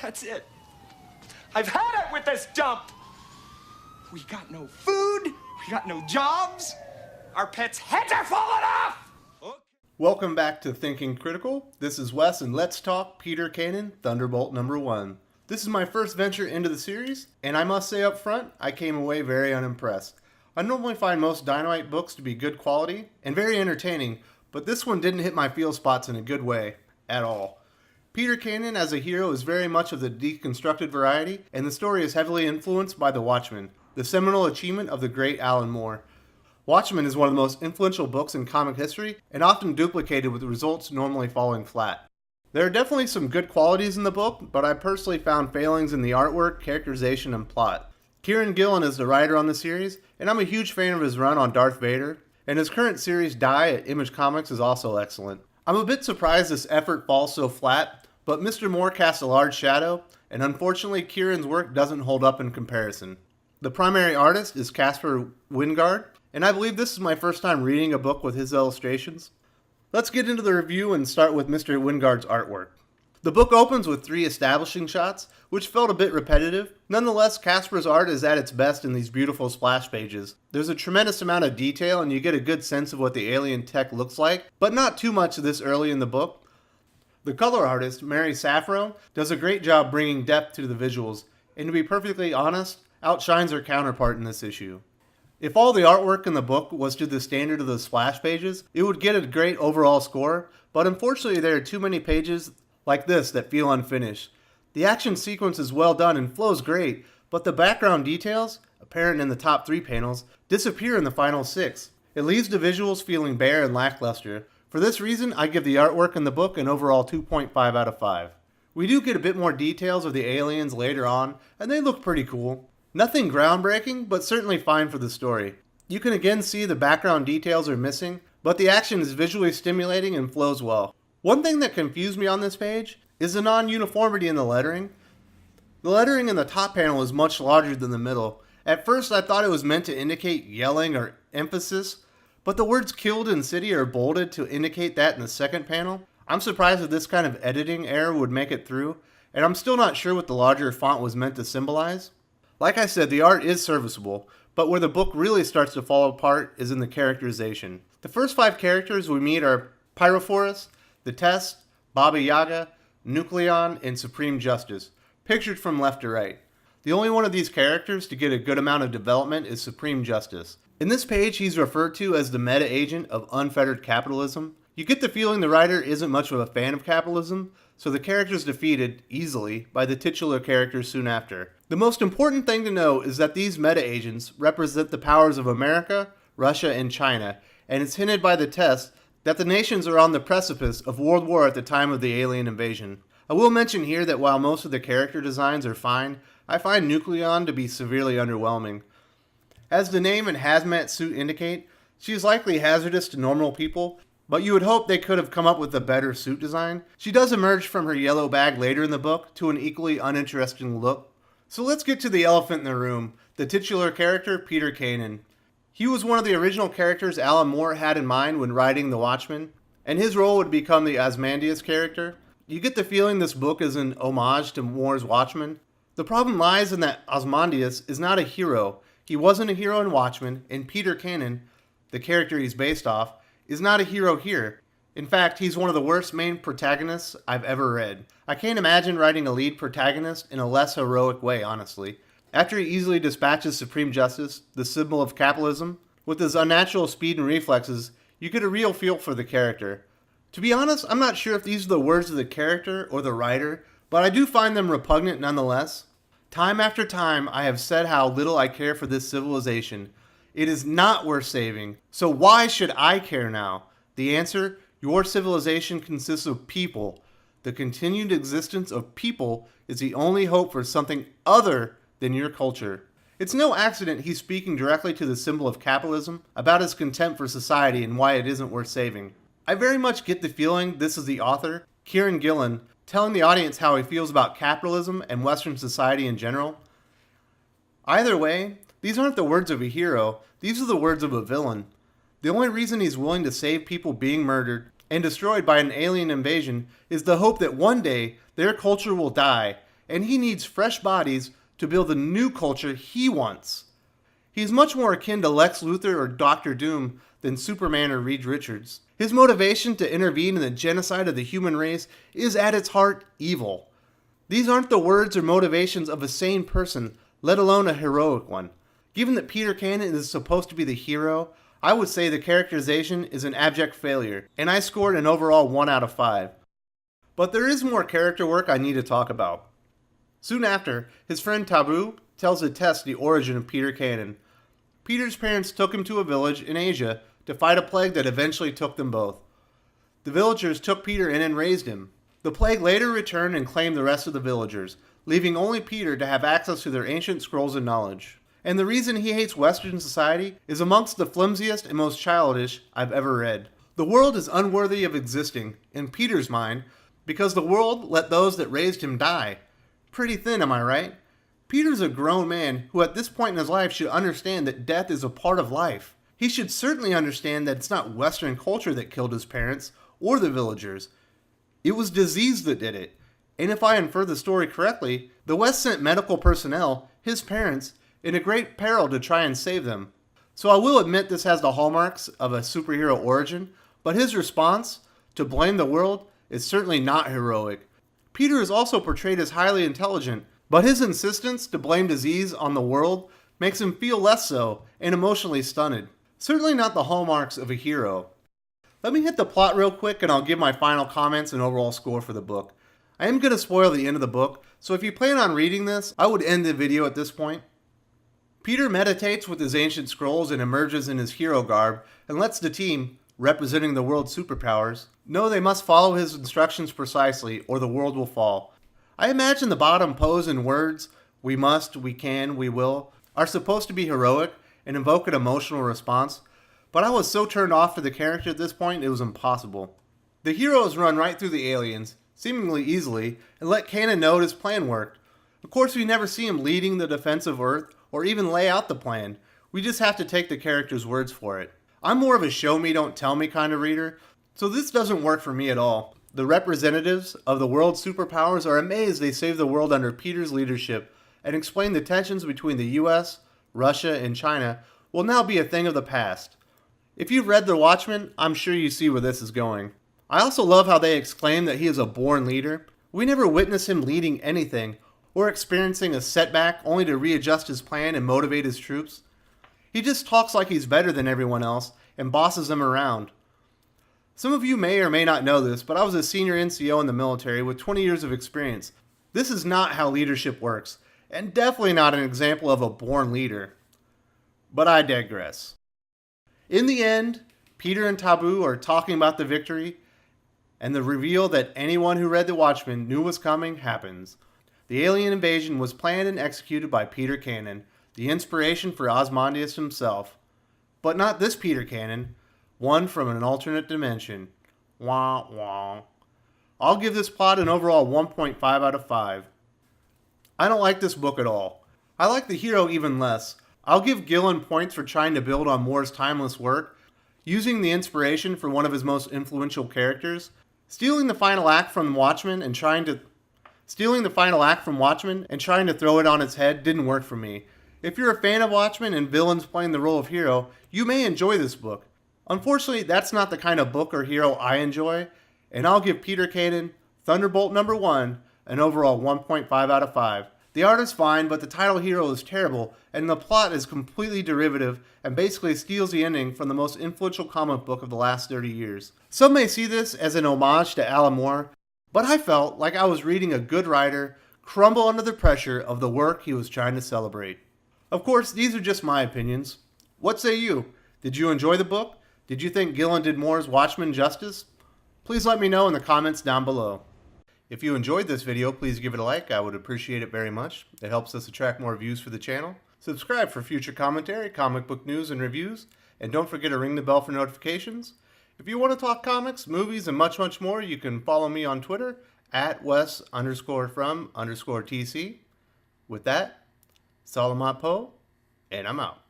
That's it. I've had it with this dump. We got no food. We got no jobs. Our pets' heads are falling off. Okay. Welcome back to Thinking Critical. This is Wes, and let's talk Peter Cannon, Thunderbolt #1. This is my first venture into the series, and I must say up front, I came away very unimpressed. I normally find most Dynamite books to be good quality and very entertaining, but this one didn't hit my feel spots in a good way at all. Peter Cannon as a hero is very much of the deconstructed variety, and the story is heavily influenced by The Watchmen, the seminal achievement of the great Alan Moore. Watchmen is one of the most influential books in comic history, and often duplicated with the results normally falling flat. There are definitely some good qualities in the book, but I personally found failings in the artwork, characterization, and plot. Kieron Gillen is the writer on the series, and I'm a huge fan of his run on Darth Vader, and his current series, Die, at Image Comics is also excellent. I'm a bit surprised this effort falls so flat, but Mr. Moore casts a large shadow, and unfortunately Kieron's work doesn't hold up in comparison. The primary artist is Caspar Wijngaard, and I believe this is my first time reading a book with his illustrations. Let's get into the review and start with Mr. Wijngaard's artwork. The book opens with 3 establishing shots, which felt a bit repetitive. Nonetheless, Caspar's art is at its best in these beautiful splash pages. There's a tremendous amount of detail and you get a good sense of what the alien tech looks like, but not too much this early in the book. The color artist, Mary Safro, does a great job bringing depth to the visuals, and to be perfectly honest, outshines her counterpart in this issue. If all the artwork in the book was to the standard of the splash pages, it would get a great overall score, but unfortunately there are too many pages like this that feel unfinished. The action sequence is well done and flows great, but the background details, apparent in the top 3 panels, disappear in the final 6. It leaves the visuals feeling bare and lackluster. For this reason, I give the artwork in the book an overall 2.5 out of 5. We do get a bit more details of the aliens later on, and they look pretty cool. Nothing groundbreaking, but certainly fine for the story. You can again see the background details are missing, but the action is visually stimulating and flows well. One thing that confused me on this page is the non-uniformity in the lettering. The lettering in the top panel is much larger than the middle. At first I thought it was meant to indicate yelling or emphasis, but the words killed in city are bolded to indicate that in the second panel. I'm surprised that this kind of editing error would make it through, and I'm still not sure what the larger font was meant to symbolize. Like I said, the art is serviceable, but where the book really starts to fall apart is in the characterization. The first 5 characters we meet are Pyrophorus, The Test, Baba Yaga, Nucleon, and Supreme Justice, pictured from left to right. The only one of these characters to get a good amount of development is Supreme Justice. In this page, he's referred to as the meta-agent of unfettered capitalism. You get the feeling the writer isn't much of a fan of capitalism, so the character is defeated, easily, by the titular characters soon after. The most important thing to know is that these meta-agents represent the powers of America, Russia, and China, and it's hinted by the Test that the nations are on the precipice of World War at the time of the alien invasion. I will mention here that while most of the character designs are fine, I find Nucleon to be severely underwhelming. As the name and hazmat suit indicate, she is likely hazardous to normal people, but you would hope they could have come up with a better suit design. She does emerge from her yellow bag later in the book to an equally uninteresting look. So let's get to the elephant in the room, the titular character, Peter Cannon. He was one of the original characters Alan Moore had in mind when writing The Watchmen, and his role would become the Ozymandias character. You get the feeling this book is an homage to Moore's Watchmen. The problem lies in that Ozymandias is not a hero. He wasn't a hero in Watchmen, and Peter Cannon, the character he's based off, is not a hero here. In fact, he's one of the worst main protagonists I've ever read. I can't imagine writing a lead protagonist in a less heroic way, honestly. After he easily dispatches Supreme Justice, the symbol of capitalism, with his unnatural speed and reflexes, you get a real feel for the character. To be honest, I'm not sure if these are the words of the character or the writer, but I do find them repugnant nonetheless. Time after time, I have said how little I care for this civilization. It is not worth saving, so why should I care now? The answer: your civilization consists of people. The continued existence of people is the only hope for something other than your culture. It's no accident he's speaking directly to the symbol of capitalism, about his contempt for society and why it isn't worth saving. I very much get the feeling this is the author, Kieron Gillen, telling the audience how he feels about capitalism and Western society in general. Either way, these aren't the words of a hero, these are the words of a villain. The only reason he's willing to save people being murdered and destroyed by an alien invasion is the hope that one day their culture will die, and he needs fresh bodies to build the new culture he wants. He's much more akin to Lex Luthor or Doctor Doom than Superman or Reed Richards. His motivation to intervene in the genocide of the human race is at its heart evil. These aren't the words or motivations of a sane person, let alone a heroic one. Given that Peter Cannon is supposed to be the hero, I would say the characterization is an abject failure, and I scored an overall 1 out of 5. But there is more character work I need to talk about. Soon after, his friend Tabu tells Tess the origin of Peter Cannon. Peter's parents took him to a village in Asia to fight a plague that eventually took them both. The villagers took Peter in and raised him. The plague later returned and claimed the rest of the villagers, leaving only Peter to have access to their ancient scrolls and knowledge. And the reason he hates Western society is amongst the flimsiest and most childish I've ever read. The world is unworthy of existing, in Peter's mind, because the world let those that raised him die. Pretty thin, am I right? Peter's a grown man who at this point in his life should understand that death is a part of life. He should certainly understand that it's not Western culture that killed his parents or the villagers. It was disease that did it. And if I infer the story correctly, the West sent medical personnel, his parents, in a great peril to try and save them. So I will admit this has the hallmarks of a superhero origin, but his response, to blame the world, is certainly not heroic. Peter is also portrayed as highly intelligent, but his insistence to blame disease on the world makes him feel less so and emotionally stunted. Certainly not the hallmarks of a hero. Let me hit the plot real quick and I'll give my final comments and overall score for the book. I am going to spoil the end of the book, so if you plan on reading this, I would end the video at this point. Peter meditates with his ancient scrolls and emerges in his hero garb and lets the team, representing the world's superpowers, know they must follow his instructions precisely or the world will fall. I imagine the bottom pose and words, we must, we can, we will, are supposed to be heroic and invoke an emotional response, but I was so turned off to the character at this point it was impossible. The heroes run right through the aliens, seemingly easily, and let Cannon know his plan worked. Of course we never see him leading the defense of Earth or even lay out the plan. We just have to take the character's words for it. I'm more of a show me don't tell me kind of reader, so this doesn't work for me at all. The representatives of the world's superpowers are amazed they saved the world under Peter's leadership and explain the tensions between the US, Russia, and China will now be a thing of the past. If you've read The Watchmen, I'm sure you see where this is going. I also love how they exclaim that he is a born leader. We never witness him leading anything or experiencing a setback only to readjust his plan and motivate his troops. He just talks like he's better than everyone else and bosses them around. Some of you may or may not know this, but I was a senior NCO in the military with 20 years of experience. This is not how leadership works, and definitely not an example of a born leader. But I digress. In the end, Peter and Tabu are talking about the victory, and the reveal that anyone who read The Watchmen knew was coming happens. The alien invasion was planned and executed by Peter Cannon, the inspiration for Ozymandias himself. But not this Peter Cannon, one from an alternate dimension. Wah wah. I'll give this plot an overall 1.5 out of 5. I don't like this book at all. I like the hero even less. I'll give Gillen points for trying to build on Moore's timeless work, using the inspiration for one of his most influential characters, stealing the final act from Watchmen and trying to throw it on its head didn't work for me. If you're a fan of Watchmen and villains playing the role of hero, you may enjoy this book. Unfortunately, that's not the kind of book or hero I enjoy, and I'll give Peter Cannon, Thunderbolt number 1, an overall 1.5 out of 5. The art is fine, but the title hero is terrible, and the plot is completely derivative and basically steals the ending from the most influential comic book of the last 30 years. Some may see this as an homage to Alan Moore, but I felt like I was reading a good writer crumble under the pressure of the work he was trying to celebrate. Of course, these are just my opinions. What say you? Did you enjoy the book? Did you think Gillen did Moore's Watchmen justice? Please let me know in the comments down below. If you enjoyed this video, please give it a like. I would appreciate it very much. It helps us attract more views for the channel. Subscribe for future commentary, comic book news, and reviews. And don't forget to ring the bell for notifications. If you want to talk comics, movies, and much, much more, you can follow me on Twitter at Wes_from_TC. With that, Salamat Po, and I'm out.